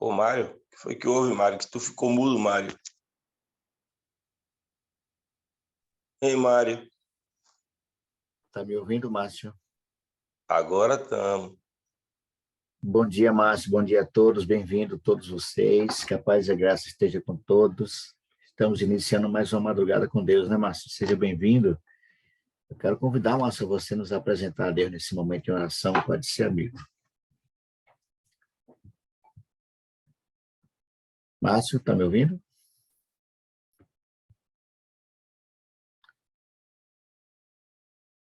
Ô, Mário, o que foi que houve, Mário? Que tu ficou mudo, Mário. Ei, Mário. Tá me ouvindo, Márcio? Agora estamos. Bom dia, Márcio. Bom dia a todos. Bem-vindo todos vocês. Que a paz e a graça esteja com todos. Estamos iniciando mais uma madrugada com Deus, né, Márcio? Seja bem-vindo. Eu quero convidar, Márcio, a você nos apresentar a Deus nesse momento de oração. Pode ser, amigo. Márcio, tá me ouvindo?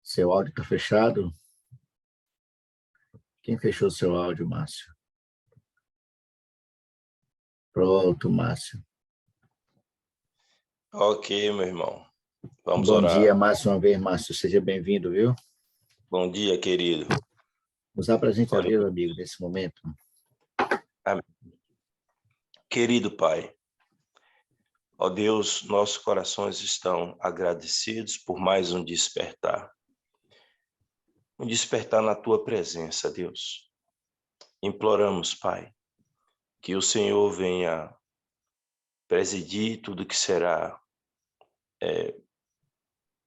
Seu áudio está fechado? Quem fechou seu áudio, Márcio? Pronto, Márcio. Ok, meu irmão. Vamos Bom orar. dia, mais uma vez, Márcio. Seja bem-vindo, viu? Bom dia, querido. Nos apresente a Deus, amigo, nesse momento. Amém. Querido Pai, ó Deus, nossos corações estão agradecidos por mais um despertar. Um despertar na Tua presença, Deus. Imploramos, Pai, que o Senhor venha presidir tudo que será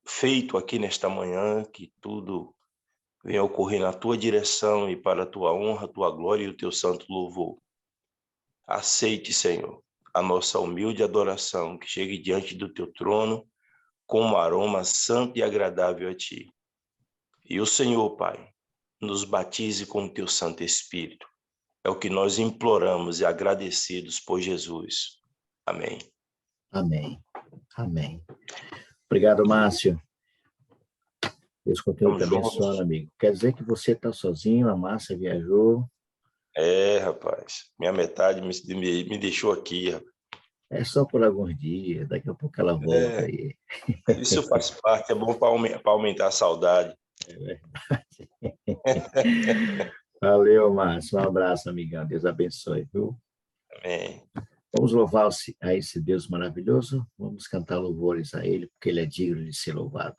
feito aqui nesta manhã, que tudo venha ocorrer na Tua direção e para a Tua honra, a Tua glória e o Teu santo louvor. Aceite, Senhor, a nossa humilde adoração, que chegue diante do Teu trono com um aroma santo e agradável a Ti. E o Senhor, Pai, nos batize com o Teu Santo Espírito. É o que nós imploramos e agradecidos por Jesus. Amém. Amém. Amém. Obrigado, Márcio. Deus continue te abençoando, amigo. Quer dizer que você está sozinho, a Márcia viajou? É, rapaz. Minha metade me deixou aqui, rapaz. É só por alguns dias, daqui a pouco ela volta aí. Isso faz parte, é bom para aumentar a saudade. É verdade. Valeu, Márcio. Um abraço, amigão. Deus abençoe, viu? Amém. Vamos louvar a esse Deus maravilhoso. Vamos cantar louvores a Ele, porque Ele é digno de ser louvado.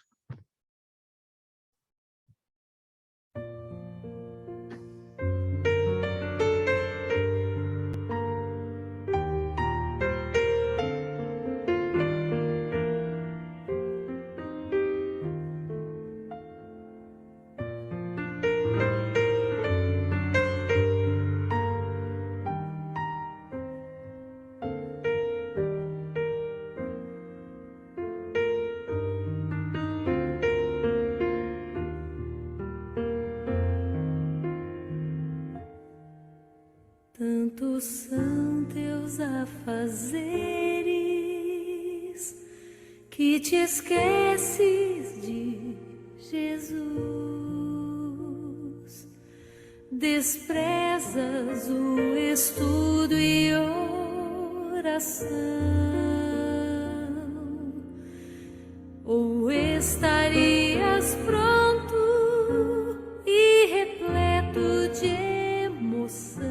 Tantos são teus afazeres que te esqueces de Jesus, desprezas o estudo e oração, ou estarias pronto e repleto de emoção,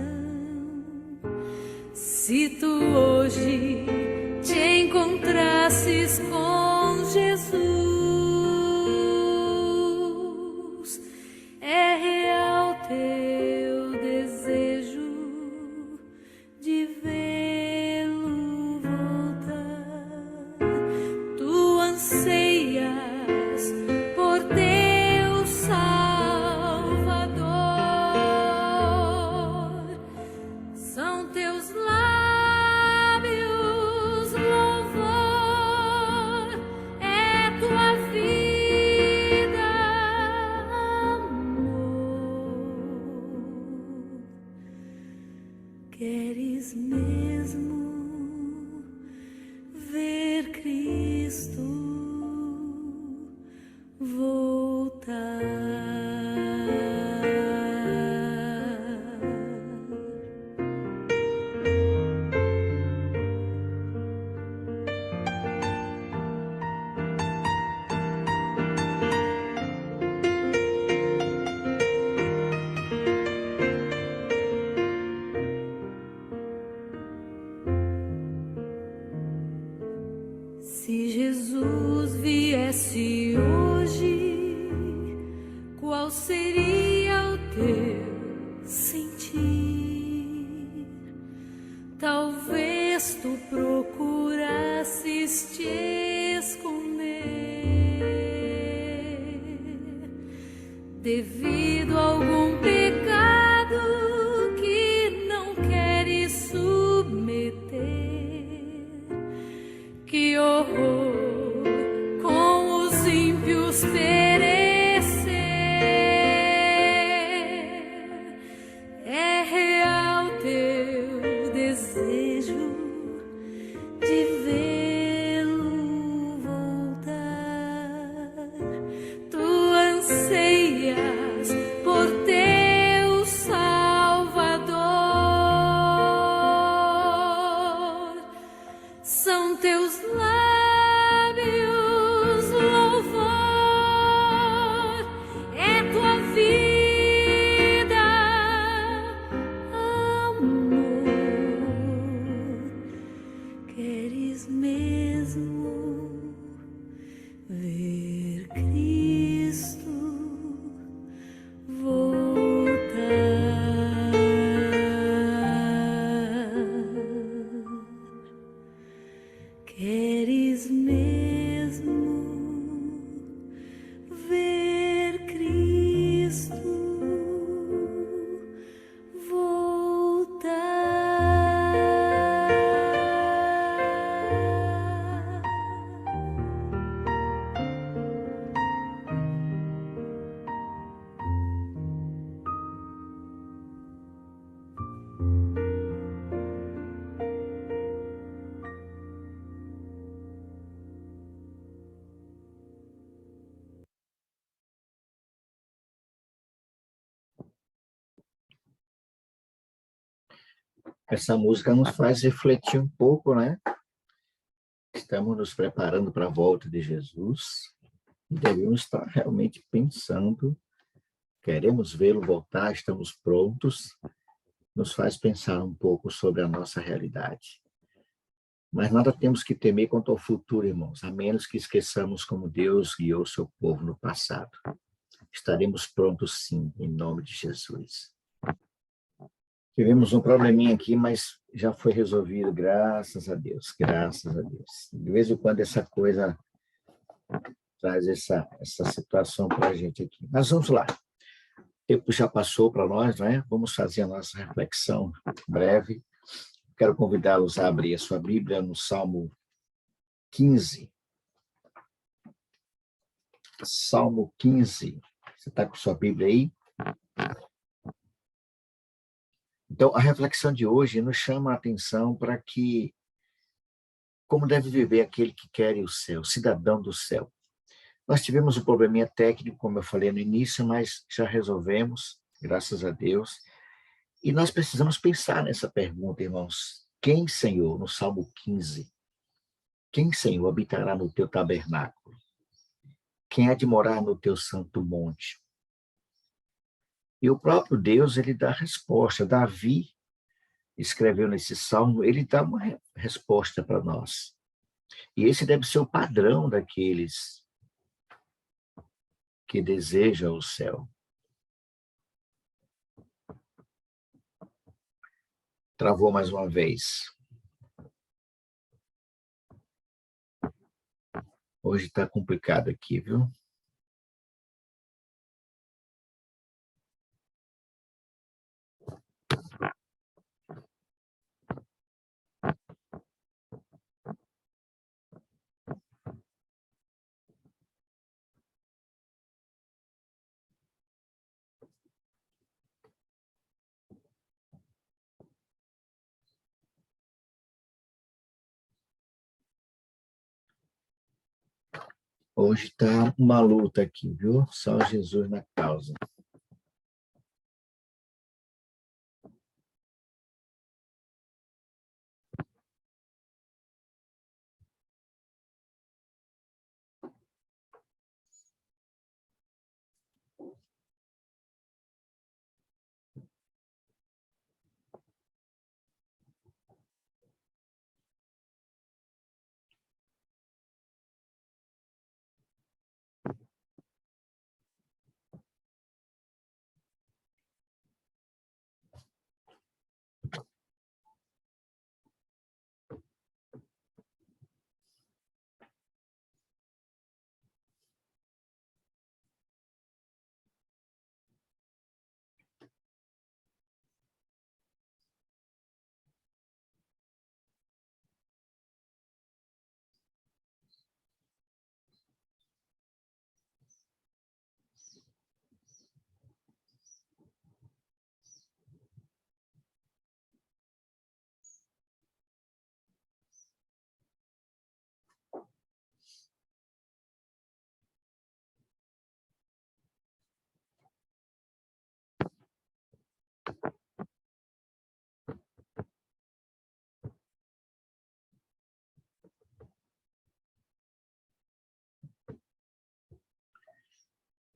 se tu hoje te encontrasses com Jesus. É real teu desejo de vê-lo voltar. Tu anseias por teu Salvador. São teus lábios louvor, é tua vida amor. Queres mesmo ver Cristo voltar? Se Jesus viesse hoje, qual seria? seria o teu sentir? talvez tu procurasses te esconder devido a algum pecado que não queres submeter. Que horror com os ímpios perecer. É real teu desejo de vê-lo voltar. Tu anseias por teu Salvador. São teus lábios louvor, é tua vida, amor. Queres mesmo ver Cristo voltar? Queres mesmo ver Cristo voltar? Essa música nos faz refletir um pouco, né? Estamos nos preparando para a volta de Jesus e devemos estar realmente pensando, queremos vê-lo voltar, estamos prontos, nos faz pensar um pouco sobre a nossa realidade. Mas nada temos que temer quanto ao futuro, irmãos, a menos que esqueçamos como Deus guiou seu povo no passado. Estaremos prontos sim, em nome de Jesus. Tivemos um probleminha aqui, mas já foi resolvido, graças a Deus, graças a Deus. De vez em quando essa coisa traz essa situação para a gente aqui. Mas vamos lá. O tempo já passou para nós, não é? Vamos fazer a nossa reflexão breve. Quero convidá-los a abrir a sua Bíblia no Salmo 15. Salmo 15. Você está com sua Bíblia aí? Então, a reflexão de hoje nos chama a atenção para que, como deve viver aquele que quer o céu, cidadão do céu. Nós tivemos um probleminha técnico, como eu falei no início, mas já resolvemos, graças a Deus. E nós precisamos pensar nessa pergunta, irmãos. Quem, Senhor, no Salmo 15, quem, Senhor, habitará no teu tabernáculo? Quem há de morar no teu santo monte? E o próprio Deus, ele dá a resposta. Davi escreveu nesse salmo, ele dá uma resposta para nós. E esse deve ser o padrão daqueles que desejam o céu. Travou mais uma vez. Hoje está complicado aqui, viu? Hoje está uma luta aqui, viu? Só Jesus na causa.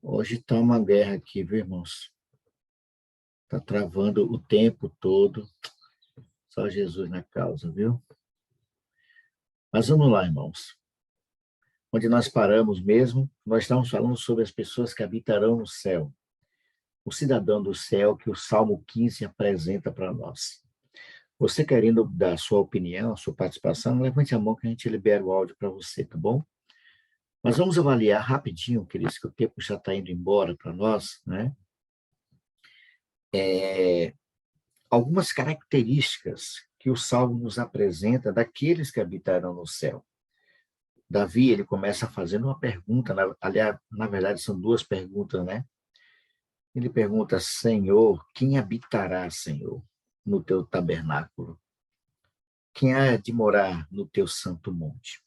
Hoje está uma guerra aqui, viu, irmãos? Está travando o tempo todo. Só Jesus na causa, viu? Mas vamos lá, irmãos. Onde nós paramos mesmo, nós estamos falando sobre as pessoas que habitarão no céu. O cidadão do céu que o Salmo 15 apresenta para nós. Você querendo dar a sua opinião, a sua participação, levante a mão que a gente libera o áudio para você, tá bom? Mas vamos avaliar rapidinho, queridos, que o tempo já está indo embora para nós, né? Algumas características que o Salmo nos apresenta daqueles que habitarão no céu. Davi, ele começa fazendo uma pergunta, aliás, na verdade são duas perguntas, né? Ele pergunta, Senhor, quem habitará, Senhor, no teu tabernáculo? Quem há de morar no teu santo monte?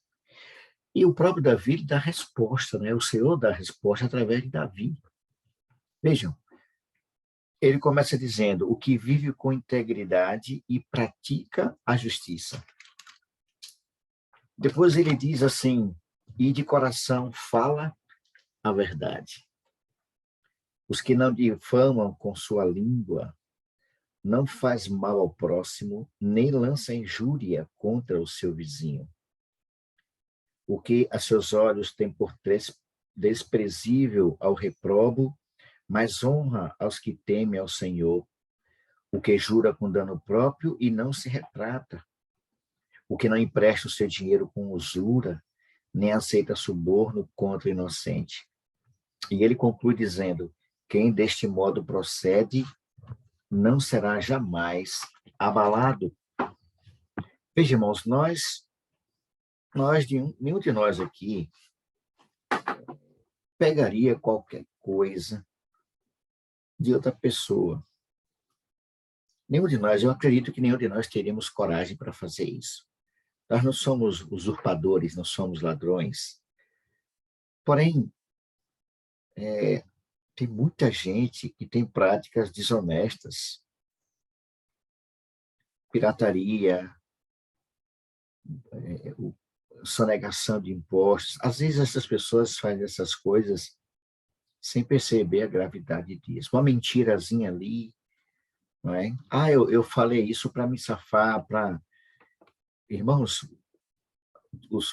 E o próprio Davi ele dá a resposta, né? O Senhor dá a resposta através de Davi. Vejam, ele começa dizendo, o que vive com integridade e pratica a justiça. Depois ele diz assim, e de coração fala a verdade. Os que não difamam com sua língua, não faz mal ao próximo, nem lança injúria contra o seu vizinho. O que a seus olhos tem por desprezível ao reprobo, mas honra aos que temem ao Senhor. O que jura com dano próprio e não se retrata. O que não empresta o seu dinheiro com usura, nem aceita suborno contra o inocente. E ele conclui dizendo, quem deste modo procede não será jamais abalado. Veja, irmãos, nenhum de nós aqui pegaria qualquer coisa de outra pessoa. Nenhum de nós, eu acredito que nenhum de nós teríamos coragem para fazer isso. Nós não somos usurpadores, não somos ladrões. Porém, tem muita gente que tem práticas desonestas. Pirataria, sonegação de impostos. Às vezes essas pessoas fazem essas coisas sem perceber a gravidade disso. Uma mentirazinha ali, não é? Ah, eu falei isso para me safar, para... Irmãos,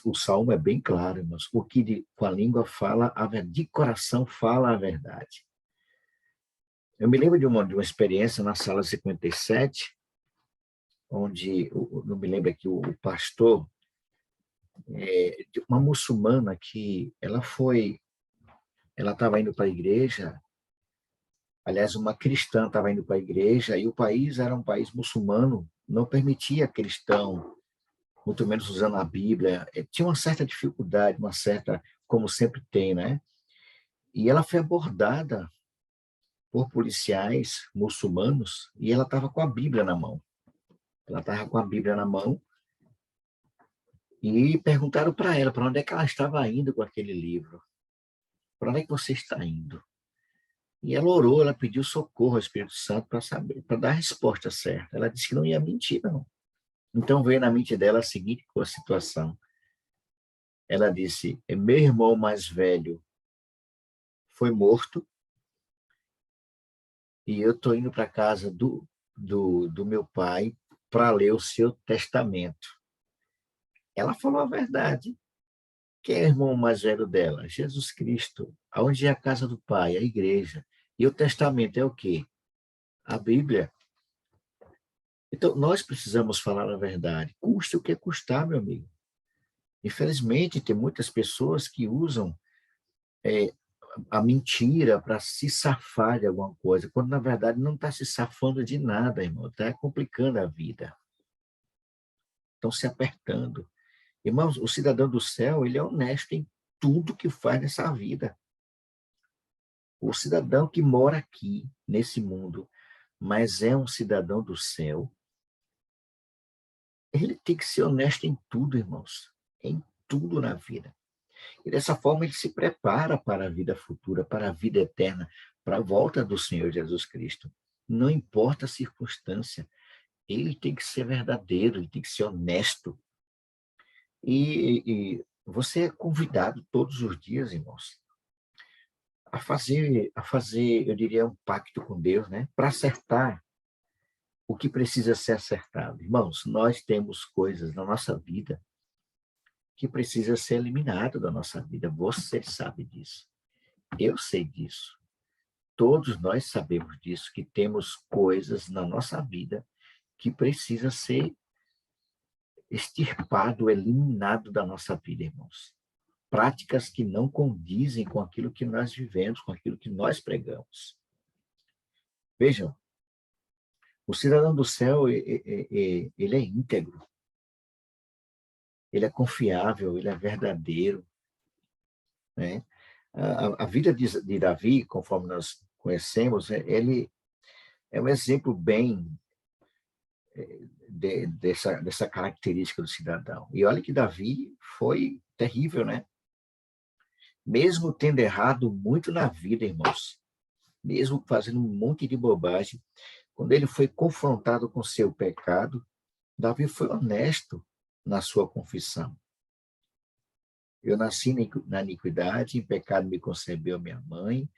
o Salmo é bem claro, irmãos. O que com a língua fala, de coração fala a verdade. Eu me lembro de uma experiência na sala 57, onde, não me lembro aqui, o pastor, uma muçulmana que ela estava indo para a igreja, aliás, uma cristã estava indo para a igreja, e o país era um país muçulmano, não permitia cristão, muito menos usando a Bíblia, tinha uma certa dificuldade, como sempre tem, né? E ela foi abordada por policiais muçulmanos, e ela estava com a Bíblia na mão. Ela estava com a Bíblia na mão, e perguntaram para ela, para onde é que ela estava indo com aquele livro? Para onde é que você está indo? E ela orou, ela pediu socorro ao Espírito Santo para saber, para dar a resposta certa. Ela disse que não ia mentir, não. Então veio na mente dela a seguinte situação. Ela disse, meu irmão mais velho foi morto e eu estou indo para a casa do meu pai para ler o seu testamento. Ela falou a verdade. Quem é o irmão mais velho dela? Jesus Cristo. Aonde é a casa do pai? A igreja. E o testamento é o quê? A Bíblia. Então, nós precisamos falar a verdade. Custe o que custar, meu amigo. Infelizmente, tem muitas pessoas que usam a mentira para se safar de alguma coisa, quando, na verdade, não está se safando de nada, irmão. Está complicando a vida. Estão se apertando. Irmãos, o cidadão do céu, ele é honesto em tudo que faz nessa vida. O cidadão que mora aqui, nesse mundo, mas é um cidadão do céu, ele tem que ser honesto em tudo, irmãos. Em tudo na vida. E dessa forma ele se prepara para a vida futura, para a vida eterna, para a volta do Senhor Jesus Cristo. Não importa a circunstância, ele tem que ser verdadeiro, ele tem que ser honesto. E você é convidado todos os dias, irmãos, fazer, eu diria, um pacto com Deus, né? Para acertar o que precisa ser acertado. Irmãos, nós temos coisas na nossa vida que precisa ser eliminado da nossa vida. Você sabe disso. Eu sei disso. Todos nós sabemos disso, que temos coisas na nossa vida que precisa ser extirpado, eliminado da nossa vida, irmãos. Práticas que não condizem com aquilo que nós vivemos, com aquilo que nós pregamos. Vejam, o cidadão do céu, ele é íntegro, ele é confiável, ele é verdadeiro, né? A vida de Davi, conforme nós conhecemos, ele é um exemplo bem dessa característica do cidadão. E olha que Davi foi terrível, né? Mesmo tendo errado muito na vida, irmãos, mesmo fazendo um monte de bobagem, quando ele foi confrontado com seu pecado, Davi foi honesto na sua confissão. Eu nasci na iniquidade, em pecado me concebeu minha mãe,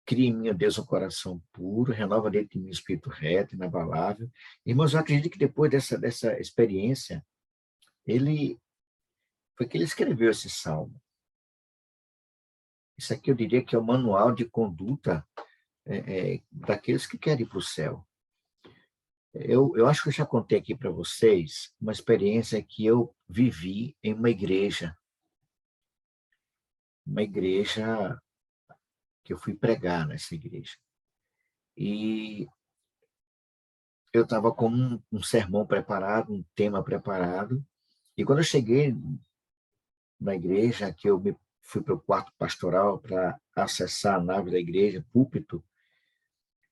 cria em mim, ó Deus, um coração puro, renova dentro de mim um espírito reto, inabalável. Irmãos, eu acredito que depois dessa experiência, foi que ele escreveu esse salmo. Isso aqui eu diria que é o manual de conduta daqueles que querem ir para o céu. Eu acho que eu já contei aqui para vocês uma experiência que eu vivi em uma igreja que eu fui pregar nessa igreja. E eu estava com um sermão preparado, um tema preparado, e quando eu cheguei na igreja, que eu fui para o quarto pastoral para acessar a nave da igreja, púlpito,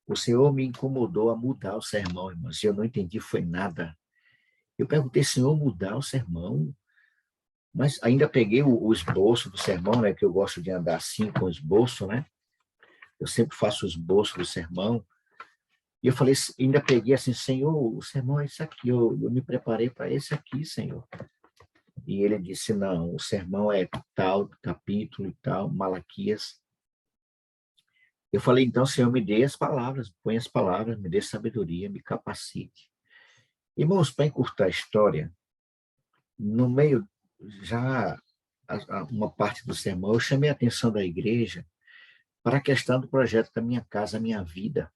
o Senhor me incomodou a mudar o sermão, irmãos, e eu não entendi, foi nada. Eu perguntei, Senhor, mudar o sermão? Mas ainda peguei o esboço do sermão, né, que eu gosto de andar assim com o esboço, né? Eu sempre faço o esboço do sermão. E eu falei, ainda peguei assim, Senhor, o sermão é esse aqui, eu me preparei para esse aqui, Senhor. E ele disse, não, o sermão é tal, capítulo e tal, Malaquias. Eu falei, então, Senhor, me dê as palavras, põe as palavras, me dê sabedoria, me capacite. Irmãos, para encurtar a história, no meio, já uma parte do sermão, eu chamei a atenção da igreja para a questão do projeto da Minha Casa Minha Vida.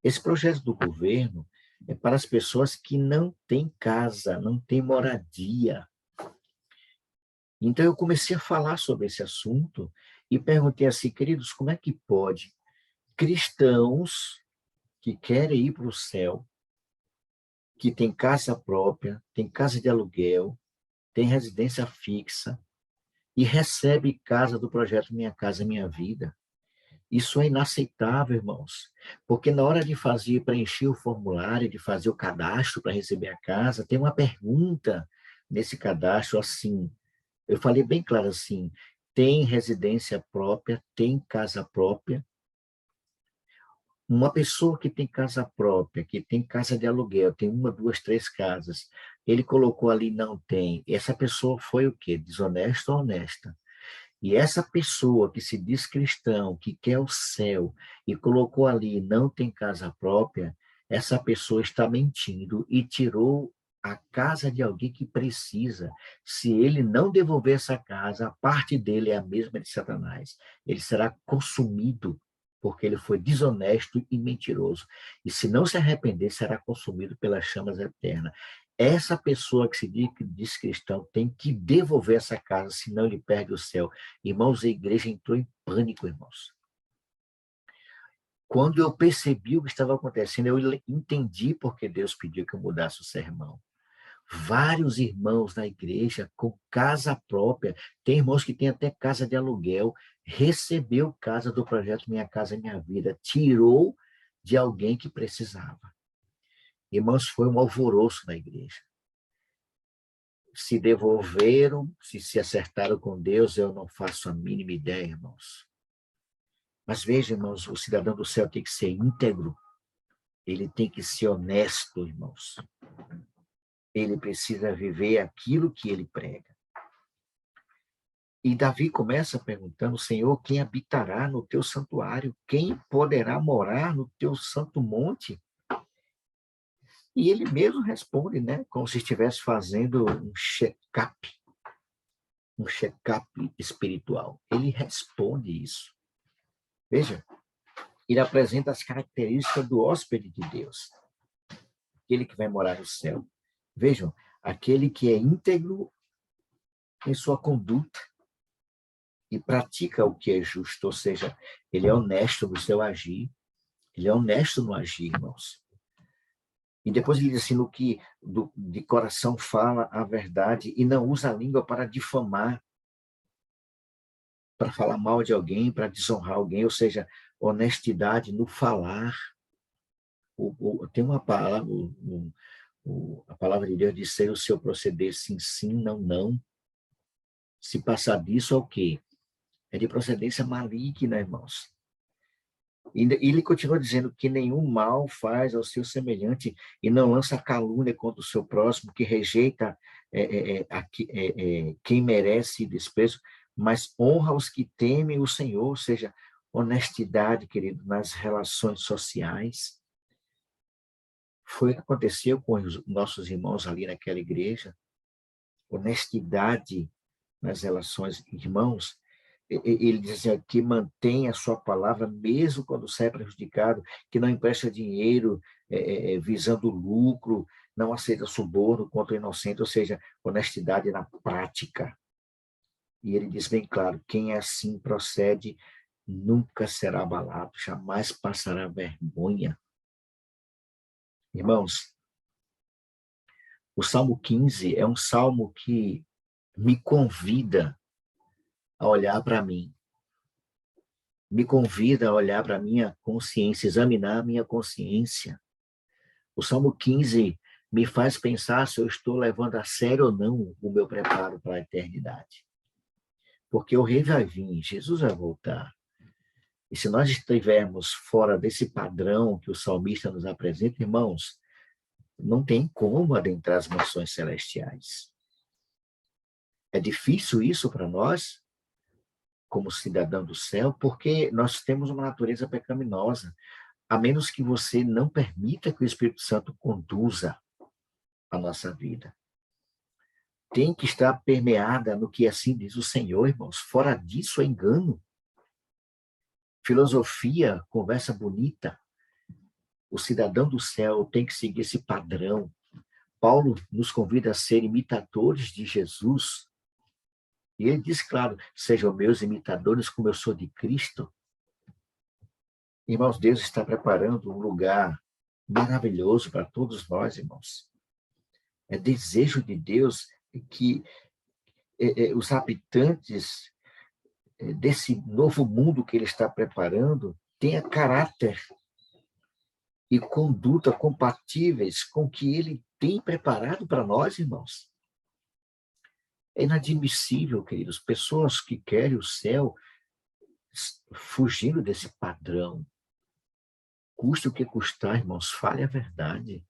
Esse projeto do governo é para as pessoas que não têm casa, não têm moradia. Então, eu comecei a falar sobre esse assunto e perguntei assim, queridos, como é que pode cristãos que querem ir para o céu, que têm casa própria, têm casa de aluguel, têm residência fixa e recebem casa do projeto Minha Casa Minha Vida? Isso é inaceitável, irmãos, porque na hora de preencher o formulário, de fazer o cadastro para receber a casa, tem uma pergunta nesse cadastro assim, eu falei bem claro assim, tem residência própria, tem casa própria. Uma pessoa que tem casa própria, que tem casa de aluguel, tem uma, duas, três casas, ele colocou ali não tem. Essa pessoa foi o quê? Desonesta ou honesta? E essa pessoa que se diz cristão, que quer o céu, e colocou ali não tem casa própria, essa pessoa está mentindo e tirou a casa de alguém que precisa. Se ele não devolver essa casa, a parte dele é a mesma de Satanás. Ele será consumido, porque ele foi desonesto e mentiroso. E se não se arrepender, será consumido pelas chamas eternas. Essa pessoa que se diz cristão tem que devolver essa casa, senão ele perde o céu. Irmãos, a igreja entrou em pânico, irmãos. Quando eu percebi o que estava acontecendo, eu entendi porque Deus pediu que eu mudasse o sermão. Vários irmãos na igreja com casa própria, tem irmãos que têm até casa de aluguel, recebeu casa do projeto Minha Casa Minha Vida, tirou de alguém que precisava. Irmãos, foi um alvoroço na igreja. Se devolveram, se acertaram com Deus, eu não faço a mínima ideia, irmãos. Mas veja, irmãos, o cidadão do céu tem que ser íntegro, ele tem que ser honesto, irmãos. Ele precisa viver aquilo que ele prega. E Davi começa perguntando, Senhor, quem habitará no teu santuário? Quem poderá morar no teu santo monte? E ele mesmo responde, né? Como se estivesse fazendo um check-up espiritual. Ele responde isso. Veja, ele apresenta as características do hóspede de Deus, aquele que vai morar no céu. Vejam, aquele que é íntegro em sua conduta e pratica o que é justo, ou seja, ele é honesto no seu agir, ele é honesto no agir, irmãos. E depois ele diz assim, no que de coração fala a verdade e não usa a língua para difamar, para falar mal de alguém, para desonrar alguém, ou seja, honestidade no falar. Tem uma palavra, a palavra de Deus diz ser o seu proceder sim, sim, não, não. Se passar disso, é o quê? É de procedência maligna, irmãos. E ele continua dizendo que nenhum mal faz ao seu semelhante e não lança calúnia contra o seu próximo, que rejeita quem merece desprezo, mas honra os que temem o Senhor, ou seja, honestidade, querido, nas relações sociais. Foi o que aconteceu com os nossos irmãos ali naquela igreja. Honestidade nas relações, irmãos. Ele diz assim, que mantém a sua palavra mesmo quando sai prejudicado, que não empresta dinheiro visando lucro, não aceita suborno contra o inocente, ou seja, honestidade na prática. E ele diz bem claro, quem assim procede nunca será abalado, jamais passará vergonha. Irmãos, o Salmo 15 é um salmo que me convida a olhar para mim. Me convida a olhar para a minha consciência, examinar a minha consciência. O Salmo 15 me faz pensar se eu estou levando a sério ou não o meu preparo para a eternidade. Porque o rei vai vir, Jesus vai voltar. E se nós estivermos fora desse padrão que o salmista nos apresenta, irmãos, não tem como adentrar as mansões celestiais. É difícil isso para nós, como cidadão do céu, porque nós temos uma natureza pecaminosa, a menos que você não permita que o Espírito Santo conduza a nossa vida. Tem que estar permeada no que assim diz o Senhor, irmãos. Fora disso é engano. Filosofia, conversa bonita. O cidadão do céu tem que seguir esse padrão. Paulo nos convida a ser imitadores de Jesus. E ele diz, claro, sejam meus imitadores como eu sou de Cristo. Irmãos, Deus está preparando um lugar maravilhoso para todos nós, irmãos. É desejo de Deus que os habitantes desse novo mundo que Ele está preparando tenham caráter e conduta compatíveis com o que Ele tem preparado para nós, irmãos. É inadmissível, queridos, pessoas que querem o céu fugindo desse padrão. Custe o que custar, irmãos, fale a verdade.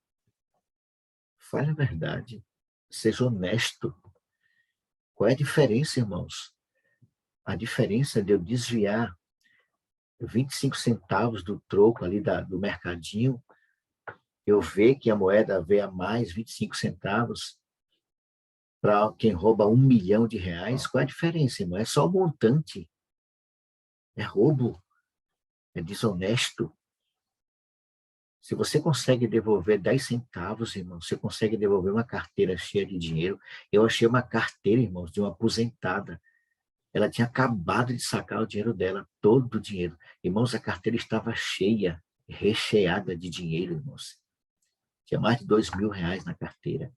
Fale a verdade. Seja honesto. Qual é a diferença, irmãos? A diferença de eu desviar 25 centavos do troco ali do mercadinho, eu ver que a moeda veio a mais 25 centavos para quem rouba R$1 milhão. Qual é a diferença, irmão? É só o montante. É roubo. É desonesto. Se você consegue devolver 10 centavos, irmão, você consegue devolver uma carteira cheia de dinheiro. Eu achei uma carteira, irmãos, de uma aposentada. Ela tinha acabado de sacar o dinheiro dela, todo o dinheiro. Irmãos, a carteira estava cheia, recheada de dinheiro, irmãos. Tinha mais de R$2 mil na carteira.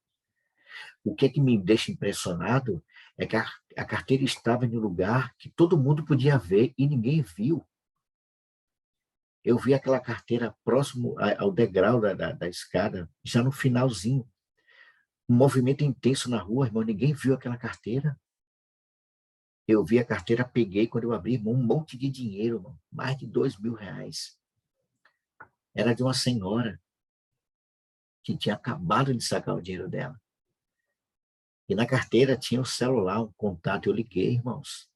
O que é que me deixa impressionado é que a carteira estava em um lugar que todo mundo podia ver e ninguém viu. Eu vi aquela carteira próximo ao degrau da escada, já no finalzinho. Um movimento intenso na rua, irmão, ninguém viu aquela carteira. Eu vi a carteira, peguei, quando eu abri, irmão, um monte de dinheiro, irmão, mais de R$2 mil. Era de uma senhora que tinha acabado de sacar o dinheiro dela. E na carteira tinha o celular, um contato, eu liguei, irmãos.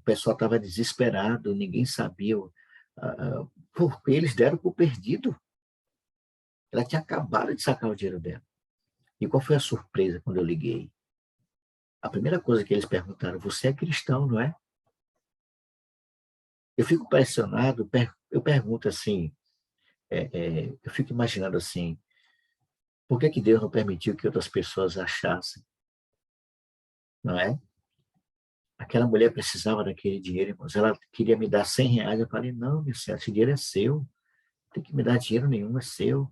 pessoal estava desesperado, ninguém sabia, porque eles deram por perdido. Ela tinha acabado de sacar o dinheiro dela. E qual foi a surpresa quando eu liguei? A primeira coisa que eles perguntaram, você é cristão, não é? Eu fico impressionado, eu pergunto assim, eu fico imaginando assim, por que Deus não permitiu que outras pessoas achassem, não é? Aquela mulher precisava daquele dinheiro, irmãos. Ela queria me dar R$ 100. Eu falei, não, meu senhor, esse dinheiro é seu. Não tem que me dar dinheiro nenhum, é seu.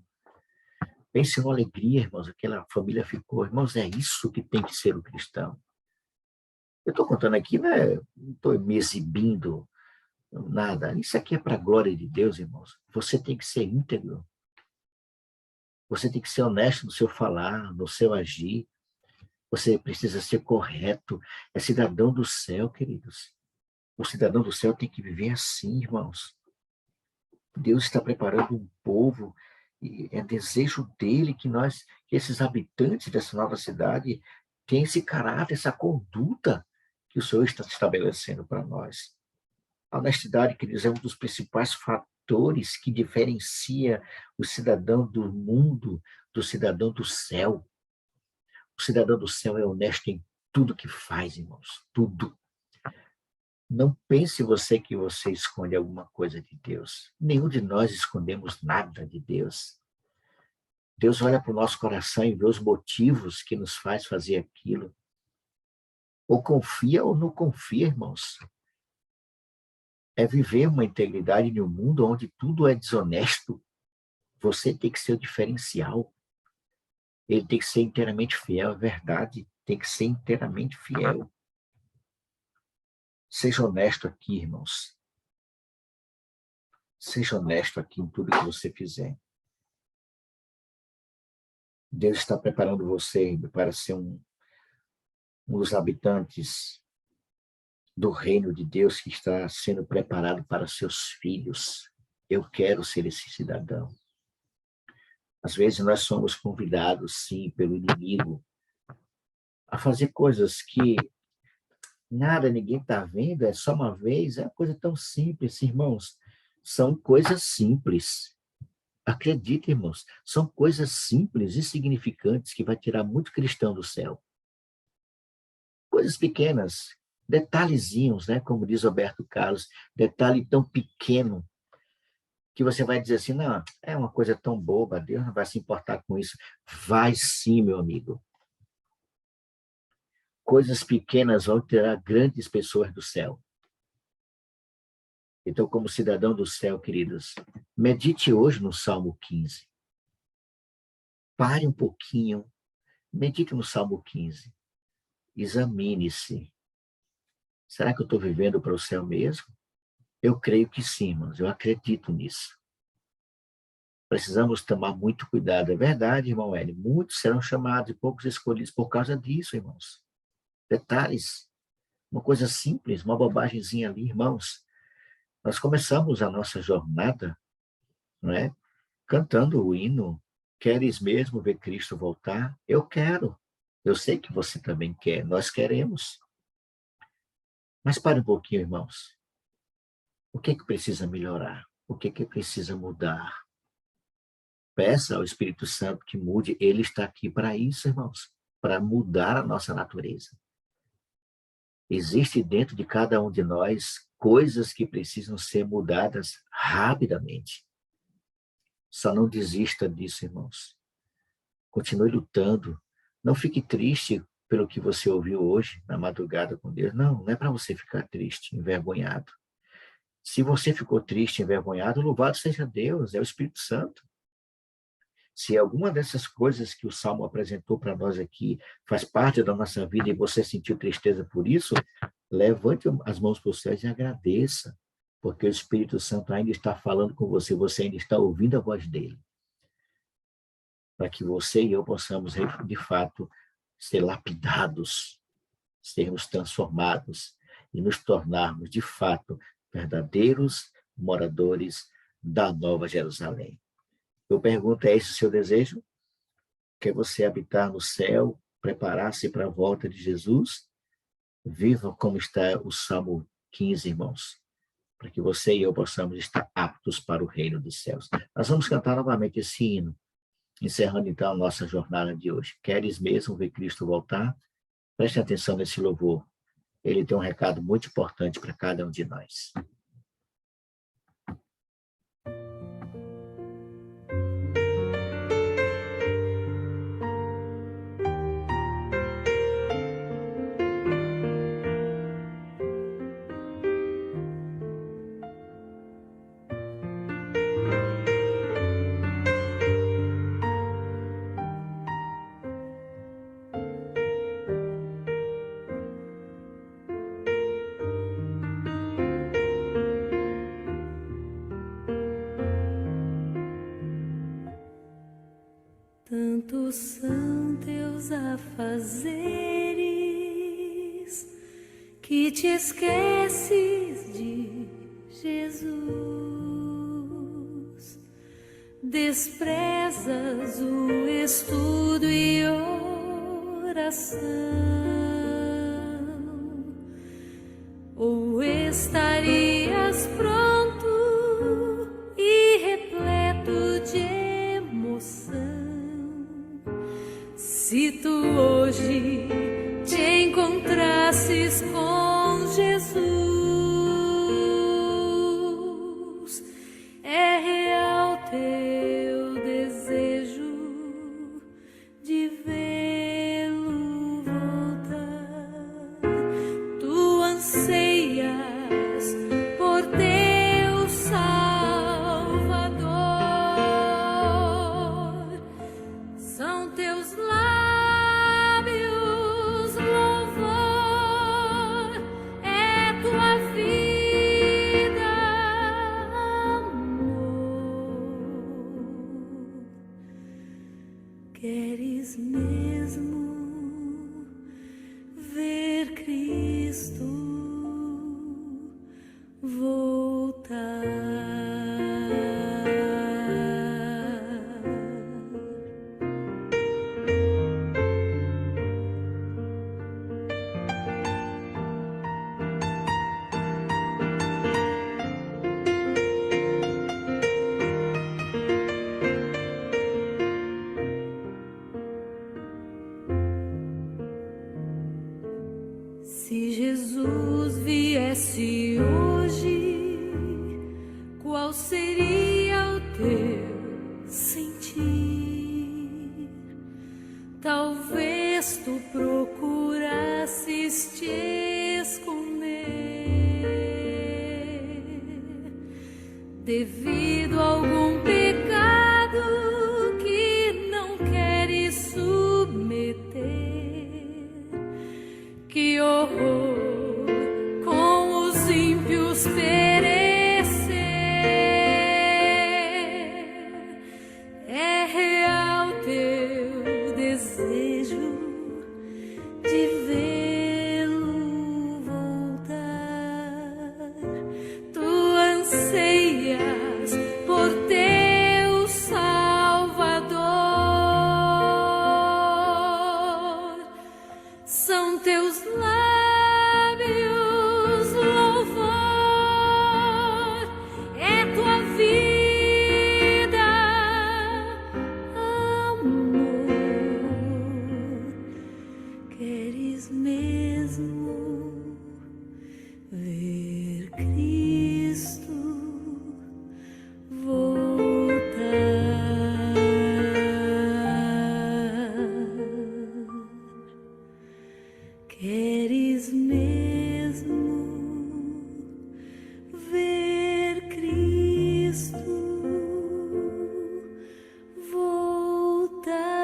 Pense na alegria, irmãos, aquela família ficou. Irmãos, é isso que tem que ser o cristão. Eu estou contando aqui, né? Não estou me exibindo, nada. Isso aqui é para a glória de Deus, irmãos. Você tem que ser íntegro. Você tem que ser honesto no seu falar, no seu agir. Você precisa ser correto. É cidadão do céu, queridos. O cidadão do céu tem que viver assim, irmãos. Deus está preparando um povo, e é desejo dele que esses habitantes dessa nova cidade tenham esse caráter, essa conduta que o Senhor está estabelecendo para nós. A honestidade, queridos, é um dos principais fatores que diferencia o cidadão do mundo do cidadão do céu. O cidadão do céu é honesto em tudo que faz, irmãos, tudo. Não pense você que você esconde alguma coisa de Deus. Nenhum de nós escondemos nada de Deus. Deus olha para o nosso coração e vê os motivos que nos faz fazer aquilo. Ou confia ou não confia, irmãos. É viver uma integridade em um mundo onde tudo é desonesto. Você tem que ser o diferencial. Ele tem que ser inteiramente fiel à verdade. Tem que ser inteiramente fiel. Seja honesto aqui, irmãos. Seja honesto aqui em tudo que você fizer. Deus está preparando você para ser um dos habitantes do reino de Deus que está sendo preparado para seus filhos. Eu quero ser esse cidadão. Às vezes nós somos convidados, sim, pelo inimigo, a fazer coisas que nada, ninguém está vendo, é só uma vez, é uma coisa tão simples, irmãos. São coisas simples. Acredite, irmãos, são coisas simples, insignificantes, que vai tirar muito cristão do céu. Coisas pequenas, detalhezinhos, né? Como diz Roberto Carlos, detalhe tão pequeno, que você vai dizer assim, não, é uma coisa tão boba, Deus não vai se importar com isso. Vai sim, meu amigo. Coisas pequenas vão tirar grandes pessoas do céu. Então, como cidadão do céu, queridos, medite hoje no Salmo 15. Pare um pouquinho, medite no Salmo 15. Examine-se. Será que eu estou vivendo para o céu mesmo? Eu creio que sim, irmãos, eu acredito nisso. Precisamos tomar muito cuidado. É verdade, irmão Hélio, muitos serão chamados e poucos escolhidos por causa disso, irmãos. Detalhes, uma coisa simples, uma bobagemzinha ali, irmãos. Nós começamos a nossa jornada, não é? Cantando o hino, queres mesmo ver Cristo voltar? Eu quero. Eu sei que você também quer, nós queremos. Mas pare um pouquinho, irmãos. O que é que precisa melhorar? O que é que precisa mudar? Peça ao Espírito Santo que mude. Ele está aqui para isso, irmãos, para mudar a nossa natureza. Existe dentro de cada um de nós coisas que precisam ser mudadas rapidamente. Só não desista disso, irmãos. Continue lutando. Não fique triste pelo que você ouviu hoje, na madrugada com Deus. Não é para você ficar triste, envergonhado. Se você ficou triste, envergonhado, louvado seja Deus, é o Espírito Santo. Se alguma dessas coisas que o Salmo apresentou para nós aqui faz parte da nossa vida e você sentiu tristeza por isso, levante as mãos para os céus e agradeça, porque o Espírito Santo ainda está falando com você, você ainda está ouvindo a voz dele. Para que você e eu possamos, de fato, ser lapidados, sermos transformados e nos tornarmos, de fato, verdadeiros moradores da Nova Jerusalém. Eu pergunto, é esse o seu desejo? Quer você habitar no céu, preparar-se para a volta de Jesus? Viva como está o Salmo 15, irmãos, para que você e eu possamos estar aptos para o reino dos céus. Nós vamos cantar novamente esse hino, encerrando então a nossa jornada de hoje. Queres mesmo ver Cristo voltar? Preste atenção nesse louvor. Ele tem um recado muito importante para cada um de nós. Tantos são teus afazeres que te esqueces de Jesus. Desprezas o estudo e oração, ou estarias pronto e repleto de emoção, se tu hoje te encontrasses com Jesus. É real teu desejo de vê-lo voltar. Tu anseias por teu Salvador. São teus lábios louvor, é tua vida amor. Queres mesmo ver Cristo voltar? Se Jesus viesse hoje, qual seria o teu sentir? Talvez tu procurasses te esconder devido a algum pecado que não queres submeter. Que horror com os ímpios perecer. É real teu desejo de vê-lo voltar. Tu anseias por teu Salvador. São teus lábios louvor, é tua vida amor. Queres mesmo ver Cristo voltar? Queres mesmo ver Cristo voltar?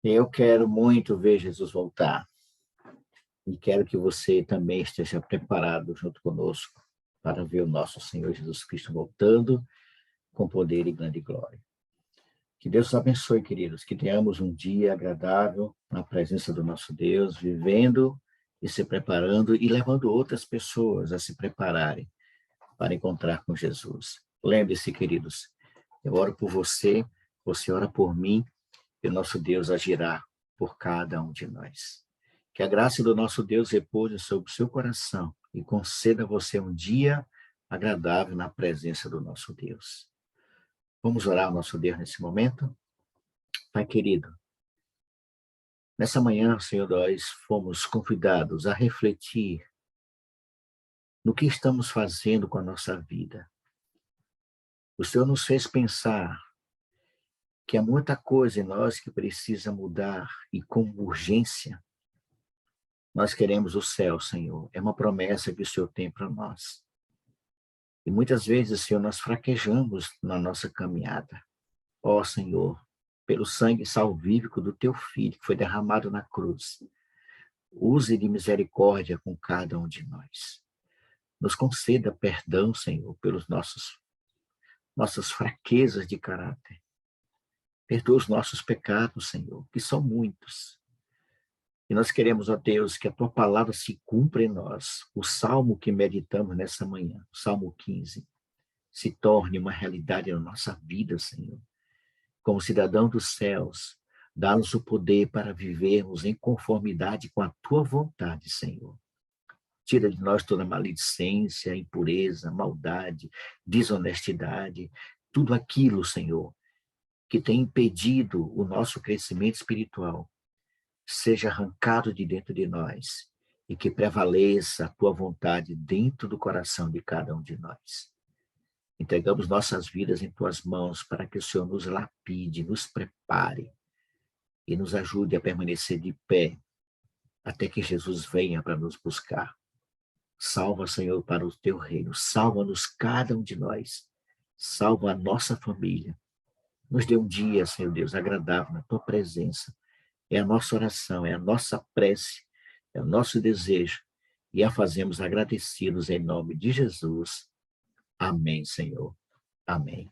Eu quero muito ver Jesus voltar. E quero que você também esteja preparado junto conosco para ver o nosso Senhor Jesus Cristo voltando com poder e grande glória. Que Deus os abençoe, queridos, que tenhamos um dia agradável na presença do nosso Deus, vivendo e se preparando e levando outras pessoas a se prepararem para encontrar com Jesus. Lembre-se, queridos, eu oro por você, você ora por mim, e o nosso Deus agirá por cada um de nós. Que a graça do nosso Deus repouse sobre o seu coração e conceda a você um dia agradável na presença do nosso Deus. Vamos orar ao nosso Deus nesse momento? Pai querido, nessa manhã, Senhor, nós fomos convidados a refletir no que estamos fazendo com a nossa vida. O Senhor nos fez pensar que há muita coisa em nós que precisa mudar e com urgência. Nós queremos o céu, Senhor. É uma promessa que o Senhor tem para nós. E muitas vezes, Senhor, nós fraquejamos na nossa caminhada. Ó Senhor, pelo sangue salvífico do Teu Filho, que foi derramado na cruz, use de misericórdia com cada um de nós. Nos conceda perdão, Senhor, pelos nossas fraquezas de caráter. Perdoa os nossos pecados, Senhor, que são muitos. E nós queremos, ó Deus, que a Tua palavra se cumpra em nós. O salmo que meditamos nessa manhã, o Salmo 15, se torne uma realidade na nossa vida, Senhor. Como cidadão dos céus, dá-nos o poder para vivermos em conformidade com a Tua vontade, Senhor. Tira de nós toda maledicência, impureza, maldade, desonestidade, tudo aquilo, Senhor, que tem impedido o nosso crescimento espiritual, seja arrancado de dentro de nós e que prevaleça a Tua vontade dentro do coração de cada um de nós. Entregamos nossas vidas em Tuas mãos para que o Senhor nos lapide, nos prepare e nos ajude a permanecer de pé até que Jesus venha para nos buscar. Salva, Senhor, para o Teu reino. Salva-nos cada um de nós. Salva a nossa família. Nos dê um dia, Senhor Deus, agradável na Tua presença. É a nossa oração, é a nossa prece, é o nosso desejo. E a fazemos agradecidos em nome de Jesus. Amém, Senhor. Amém.